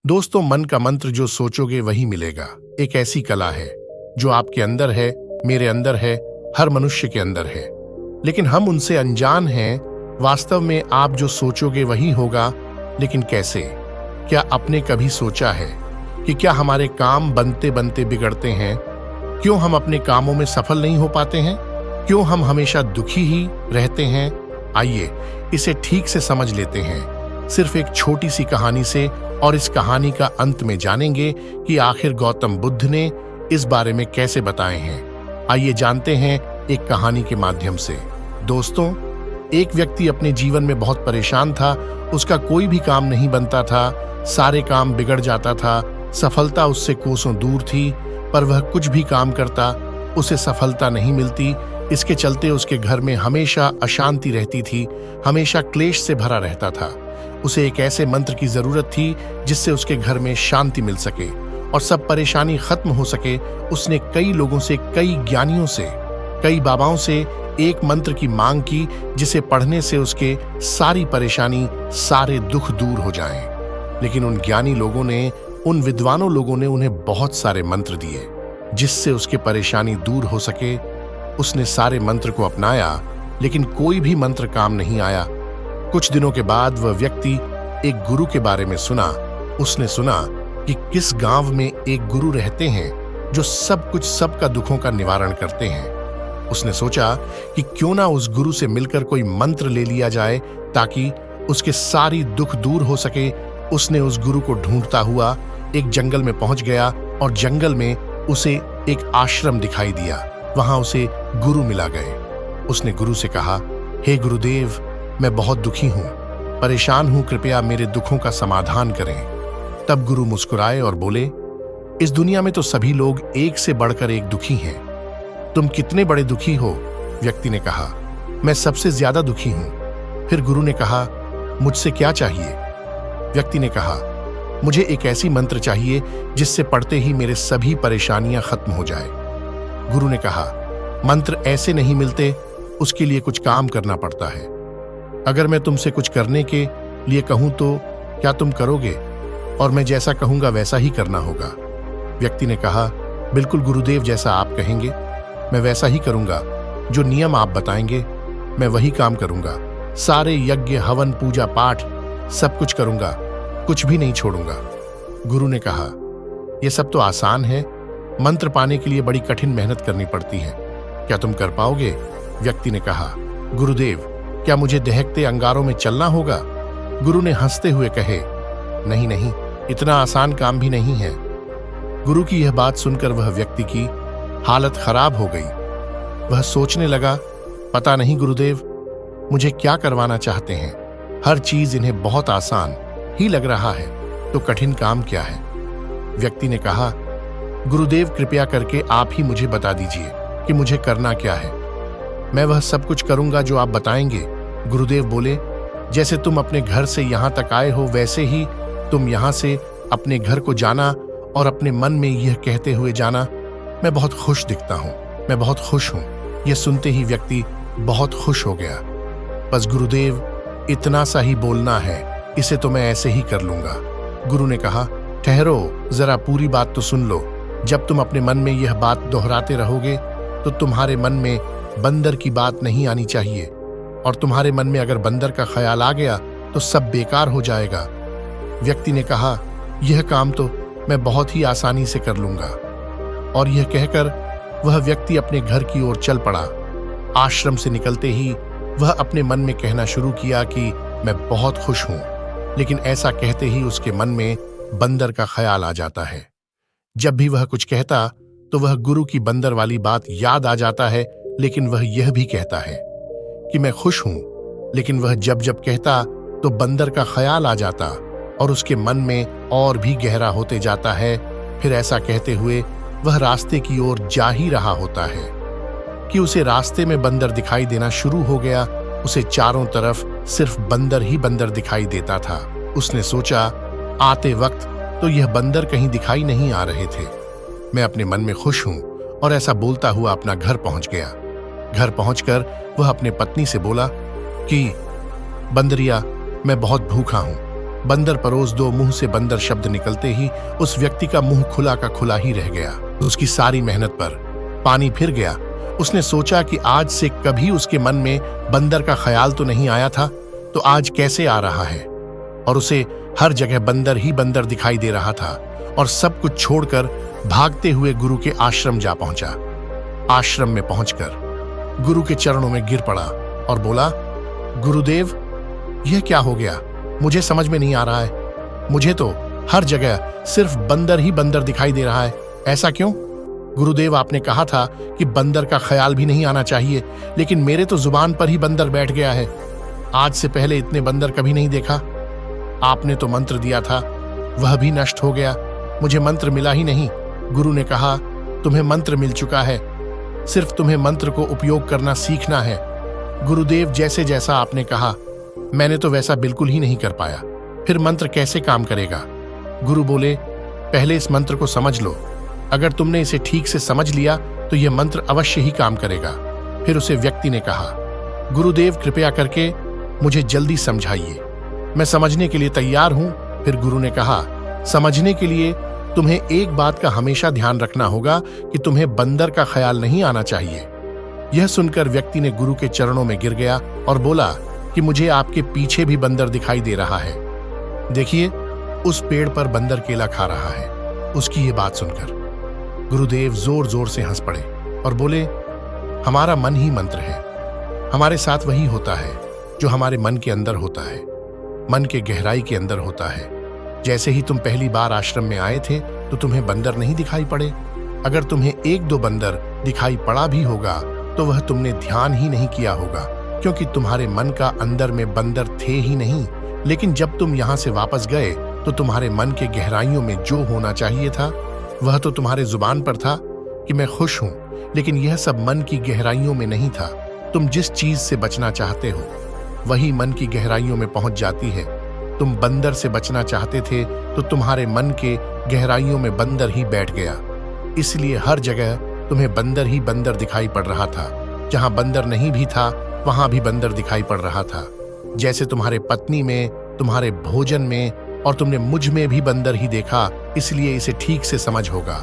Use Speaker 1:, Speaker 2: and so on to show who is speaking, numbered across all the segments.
Speaker 1: दोस्तों, मन का मंत्र जो सोचोगे वही मिलेगा। एक ऐसी कला है जो आपके अंदर है, मेरे अंदर है, हर मनुष्य के अंदर है, लेकिन हम उनसे अनजान हैं। वास्तव में आप जो सोचोगे वही होगा, लेकिन कैसे? क्या आपने कभी सोचा है कि क्या हमारे काम बनते बनते बिगड़ते हैं? क्यों हम अपने कामों में सफल नहीं हो पाते हैं? क्यों हम हमेशा दुखी ही रहते हैं? आइए इसे ठीक से समझ लेते हैं, सिर्फ एक छोटी सी कहानी से। और इस कहानी का अंत में जानेंगे कि आखिर गौतम बुद्ध ने इस बारे में कैसे बताए हैं। आइए जानते हैं एक कहानी के माध्यम से। दोस्तों, एक व्यक्ति अपने जीवन में बहुत परेशान था। उसका कोई भी काम नहीं बनता था, सारे काम बिगड़ जाता था, सफलता उससे कोसों दूर थी, पर वह कुछ भी काम करता उसे सफलता नहीं मिलती। इसके चलते उसके घर में हमेशा अशांति रहती थी, हमेशा क्लेश से भरा रहता था। उसे एक ऐसे मंत्र की जरूरत थी जिससे उसके घर में शांति मिल सके और सब परेशानी खत्म हो सके। उसने कई लोगों से, कई ज्ञानियों से, कई बाबाओं से एक मंत्र की मांग की जिसे पढ़ने से उसके सारी परेशानी, सारे दुख दूर हो जाएं। लेकिन उन ज्ञानी लोगों ने, उन विद्वानों लोगों ने उन्हें बहुत सारे मंत्र दिए जिससे उसकी परेशानी दूर हो सके। उसने सारे मंत्र को अपनाया, लेकिन कोई भी मंत्र काम नहीं आया। कुछ दिनों के बाद वह व्यक्ति एक गुरु के बारे में सुना। उसने सुना कि किस गांव में एक गुरु रहते हैं जो सब कुछ, सबका दुखों का निवारण करते हैं। उसने सोचा कि क्यों ना उस गुरु से मिलकर कोई मंत्र ले लिया जाए ताकि उसके सारी दुख दूर हो सके। उसने उस गुरु को ढूंढता हुआ एक जंगल में पहुंच गया और जंगल में उसे एक आश्रम दिखाई दिया। वहां उसे गुरु मिला गए। उसने गुरु से कहा, हे गुरुदेव, मैं बहुत दुखी हूं, परेशान हूं, कृपया मेरे दुखों का समाधान करें। तब गुरु मुस्कुराए और बोले, इस दुनिया में तो सभी लोग एक से बढ़कर एक दुखी हैं। तुम कितने बड़े दुखी हो? व्यक्ति ने कहा, मैं सबसे ज्यादा दुखी हूं। फिर गुरु ने कहा, मुझसे क्या चाहिए? व्यक्ति ने कहा, मुझे एक ऐसी मंत्र चाहिए जिससे पढ़ते ही मेरे सभी परेशानियां खत्म हो जाए। गुरु ने कहा, मंत्र ऐसे नहीं मिलते, उसके लिए कुछ काम करना पड़ता है। अगर मैं तुमसे कुछ करने के लिए कहूं तो क्या तुम करोगे? और मैं जैसा कहूंगा वैसा ही करना होगा। व्यक्ति ने कहा, बिल्कुल गुरुदेव, जैसा आप कहेंगे मैं वैसा ही करूंगा। जो नियम आप बताएंगे मैं वही काम करूंगा। सारे यज्ञ, हवन, पूजा पाठ सब कुछ करूंगा, कुछ भी नहीं छोड़ूंगा। गुरु ने कहा, यह सब तो आसान है, मंत्र पाने के लिए बड़ी कठिन मेहनत करनी पड़ती है, क्या तुम कर पाओगे? व्यक्ति ने कहा, गुरुदेव, क्या मुझे दहकते अंगारों में चलना होगा? गुरु ने हंसते हुए कहे, नहीं नहीं, इतना आसान काम भी नहीं है। गुरु की यह बात सुनकर वह व्यक्ति की हालत खराब हो गई। वह सोचने लगा, पता नहीं गुरुदेव मुझे क्या करवाना चाहते हैं। हर चीज इन्हें बहुत आसान ही लग रहा है, तो कठिन काम क्या है? व्यक्ति ने कहा, गुरुदेव, कृपया करके आप ही मुझे बता दीजिए कि मुझे करना क्या है। मैं वह सब कुछ करूंगा जो आप बताएंगे। गुरुदेव बोले, जैसे तुम अपने घर से यहां तक आए हो वैसे ही तुम यहां से अपने घर को जाना और अपने मन में यह कहते हुए जाना, मैं बहुत खुश दिखता हूं, मैं बहुत खुश हूं। यह सुनते ही व्यक्ति बहुत खुश हो गया। बस गुरुदेव, इतना सा ही बोलना है, इसे तो मैं ऐसे ही कर लूंगा। गुरु ने कहा, ठहरो, जरा पूरी बात तो सुन लो। जब तुम अपने मन में यह बात दोहराते रहोगे तो तुम्हारे मन में बंदर की बात नहीं आनी चाहिए, और तुम्हारे मन में अगर बंदर का ख्याल आ गया तो सब बेकार हो जाएगा। व्यक्ति ने कहा, यह काम तो मैं बहुत ही आसानी से कर लूंगा। और यह कहकर वह व्यक्ति अपने घर की ओर चल पड़ा। आश्रम से निकलते ही वह अपने मन में कहना शुरू किया कि मैं बहुत खुश हूं, लेकिन ऐसा कहते ही उसके मन में बंदर का ख्याल आ जाता है। जब भी वह कुछ कहता तो वह गुरु की बंदर वाली बात याद आ जाता है, लेकिन वह यह भी कहता है कि मैं खुश हूं, लेकिन वह जब जब कहता तो बंदर का ख्याल आ जाता और उसके मन में और भी गहरा होते जाता है। फिर ऐसा कहते हुए वह रास्ते की ओर जा ही रहा होता है कि उसे रास्ते में बंदर दिखाई देना शुरू हो गया। उसे चारों तरफ सिर्फ बंदर ही बंदर दिखाई देता था। उसने सोचा, आते वक्त तो यह बंदर कहीं दिखाई नहीं आ रहे थे। मैं अपने मन में खुश हूं। और ऐसा बोलता हुआ अपना घर पहुंच गया। घर पहुंचकर वह अपने पत्नी से बोला कि बंदरिया, मैं बहुत भूखा हूं, बंदर परोस दो। मुंह से बंदर शब्द निकलते ही उस व्यक्ति का मुंह खुला का खुला ही रह गया। उसकी सारी मेहनत पर पानी फिर गया। उसने सोचा कि आज से कभी उसके मन में बंदर का ख्याल तो नहीं आया था, तो आज कैसे आ रहा है। और उसे हर जगह बंदर ही बंदर दिखाई दे रहा था और सब कुछ छोड़कर भागते हुए गुरु के आश्रम जा पहुंचा। आश्रम में पहुंचकर गुरु के चरणों में गिर पड़ा और बोला, गुरुदेव, यह क्या हो गया? मुझे समझ में नहीं आ रहा है। मुझे तो हर जगह सिर्फ बंदर ही बंदर दिखाई दे रहा है। ऐसा क्यों? गुरुदेव, आपने कहा था कि बंदर का ख्याल भी नहीं आना चाहिए, लेकिन मेरे तो जुबान पर ही बंदर बैठ गया है। आज से पहले इतने बंदर कभी नहीं देखा। आपने तो मंत्र दिया था, वह भी नष्ट हो गया। मुझे मंत्र मिला ही नहीं। गुरु ने कहा, तुम्हें मंत्र मिल चुका है, सिर्फ तुम्हें मंत्र को उपयोग करना सीखना है। गुरुदेव, जैसे जैसा आपने कहा, मैंने तो वैसा बिल्कुल ही नहीं कर पाया। फिर मंत्र कैसे काम करेगा? गुरु बोले, पहले इस मंत्र को समझ लो। अगर तुमने इसे ठीक से समझ लिया तो यह मंत्र अवश्य ही काम करेगा। फिर उसे व्यक्ति ने कहा, गुरुदेव, कृपया करके मुझे जल्दी समझाइए, मैं समझने के लिए तैयार हूं। फिर गुरु ने कहा, समझने के लिए तुम्हें एक बात का हमेशा ध्यान रखना होगा कि तुम्हें बंदर का ख्याल नहीं आना चाहिए। यह सुनकर व्यक्ति ने गुरु के चरणों में गिर गया और बोला कि मुझे आपके पीछे भी बंदर दिखाई दे रहा है। देखिए, उस पेड़ पर बंदर केला खा रहा है। उसकी ये बात सुनकर गुरुदेव जोर जोर से हंस पड़े और बोले, हमारा मन ही मंत्र है। हमारे साथ वही होता है जो हमारे मन के अंदर होता है, मन के गहराई के अंदर होता है। जैसे ही तुम पहली बार आश्रम में आए थे तो तुम्हें बंदर नहीं दिखाई पड़े। अगर तुम्हें एक दो बंदर दिखाई पड़ा भी होगा तो वह तुमने ध्यान ही नहीं किया होगा, क्योंकि तुम्हारे मन का अंदर में बंदर थे ही नहीं। लेकिन जब तुम यहाँ से वापस गए तो तुम्हारे मन के गहराइयों में जो होना चाहिए था वह तो तुम्हारे जुबान पर था कि मैं खुश हूं, लेकिन यह सब मन की गहराइयों में नहीं था। तुम जिस चीज से बचना चाहते हो वही मन की गहराइयों में पहुंच जाती है। तुम बंदर से बचना चाहते थे तो तुम्हारे मन के गहराइयों में बंदर ही बैठ गया। इसलिए हर जगह तुम्हें बंदर ही बंदर दिखाई पड़ रहा था। जहां बंदर नहीं भी था वहां भी बंदर दिखाई पड़ रहा था। जैसे तुम्हारे पत्नी में, तुम्हारे भोजन में, और तुमने मुझ में भी बंदर ही देखा। इसलिए इसे ठीक से समझ होगा।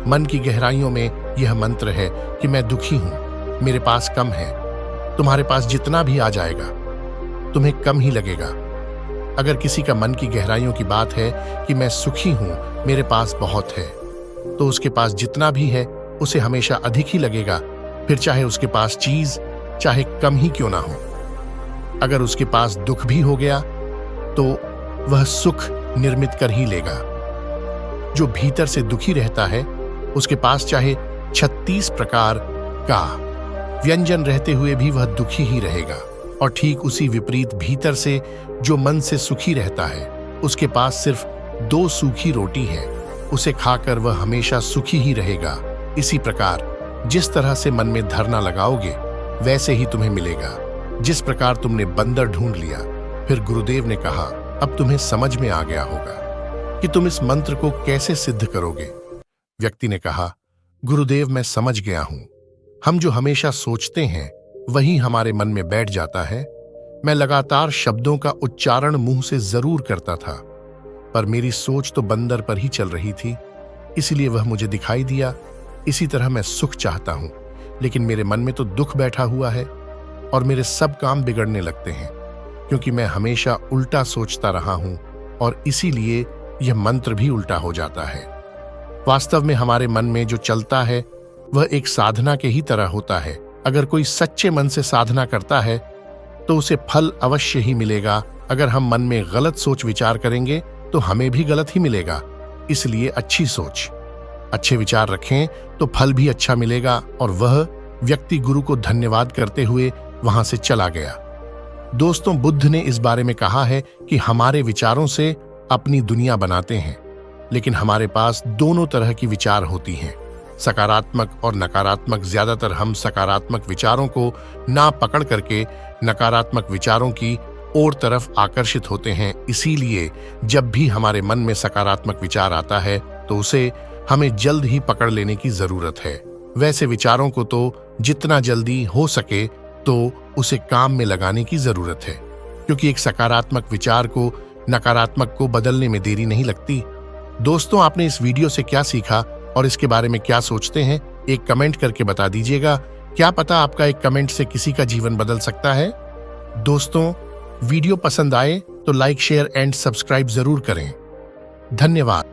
Speaker 1: मन की गहराइयों में यह मंत्र है कि मैं दुखी हूं, मेरे पास कम है। तुम्हारे पास जितना भी आ जाएगा तुम्हें कम ही लगेगा। अगर किसी का मन की गहराइयों की बात है कि मैं सुखी हूं, मेरे पास बहुत है, तो उसके पास जितना भी है उसे हमेशा अधिक ही लगेगा, फिर चाहे उसके पास चीज चाहे कम ही क्यों ना हो। अगर उसके पास दुख भी हो गया तो वह सुख निर्मित कर ही लेगा। जो भीतर से दुखी रहता है उसके पास चाहे 36 प्रकार का व्यंजन रहते हुए भी वह दुखी ही रहेगा। और ठीक उसी विपरीत भीतर से जो मन से सुखी रहता है उसके पास सिर्फ 2 सूखी रोटी है, उसे खाकर वह हमेशा सुखी ही रहेगा। इसी प्रकार जिस तरह से मन में धरना लगाओगे वैसे ही तुम्हें मिलेगा। जिस प्रकार तुमने बंदर ढूंढ लिया। फिर गुरुदेव ने कहा, अब तुम्हें समझ में आ गया होगा कि तुम इस मंत्र को कैसे सिद्ध करोगे। व्यक्ति ने कहा, गुरुदेव, मैं समझ गया हूं। हम जो हमेशा सोचते हैं वही हमारे मन में बैठ जाता है। मैं लगातार शब्दों का उच्चारण मुंह से जरूर करता था, पर मेरी सोच तो बंदर पर ही चल रही थी, इसलिए वह मुझे दिखाई दिया। इसी तरह मैं सुख चाहता हूं, लेकिन मेरे मन में तो दुख बैठा हुआ है और मेरे सब काम बिगड़ने लगते हैं, क्योंकि मैं हमेशा उल्टा सोचता रहा हूं और इसीलिए यह मंत्र भी उल्टा हो जाता है। वास्तव में हमारे मन में जो चलता है वह एक साधना के ही तरह होता है। अगर कोई सच्चे मन से साधना करता है तो उसे फल अवश्य ही मिलेगा। अगर हम मन में गलत सोच विचार करेंगे तो हमें भी गलत ही मिलेगा। इसलिए अच्छी सोच, अच्छे विचार रखें तो फल भी अच्छा मिलेगा। और वह व्यक्ति गुरु को धन्यवाद करते हुए वहां से चला गया। दोस्तों, बुद्ध ने इस बारे में कहा है कि हमारे विचारों से अपनी दुनिया बनाते हैं, लेकिन हमारे पास दोनों तरह की विचार होती हैं, सकारात्मक और नकारात्मक। ज्यादातर हम सकारात्मक विचारों को ना पकड़ करके नकारात्मक विचारों की ओर तरफ आकर्षित होते हैं। इसीलिए जब भी हमारे मन में सकारात्मक विचार आता है तो उसे हमें जल्द ही पकड़ लेने की जरूरत है। वैसे विचारों को तो जितना जल्दी हो सके तो उसे काम में लगाने की जरूरत है, क्योंकि एक सकारात्मक विचार को नकारात्मक को बदलने में देरी नहीं लगती। दोस्तों, आपने इस वीडियो से क्या सीखा और इसके बारे में क्या सोचते हैं, एक कमेंट करके बता दीजिएगा। क्या पता आपका एक कमेंट से किसी का जीवन बदल सकता है। दोस्तों, वीडियो पसंद आए तो लाइक, शेयर एंड सब्सक्राइब जरूर करें। धन्यवाद।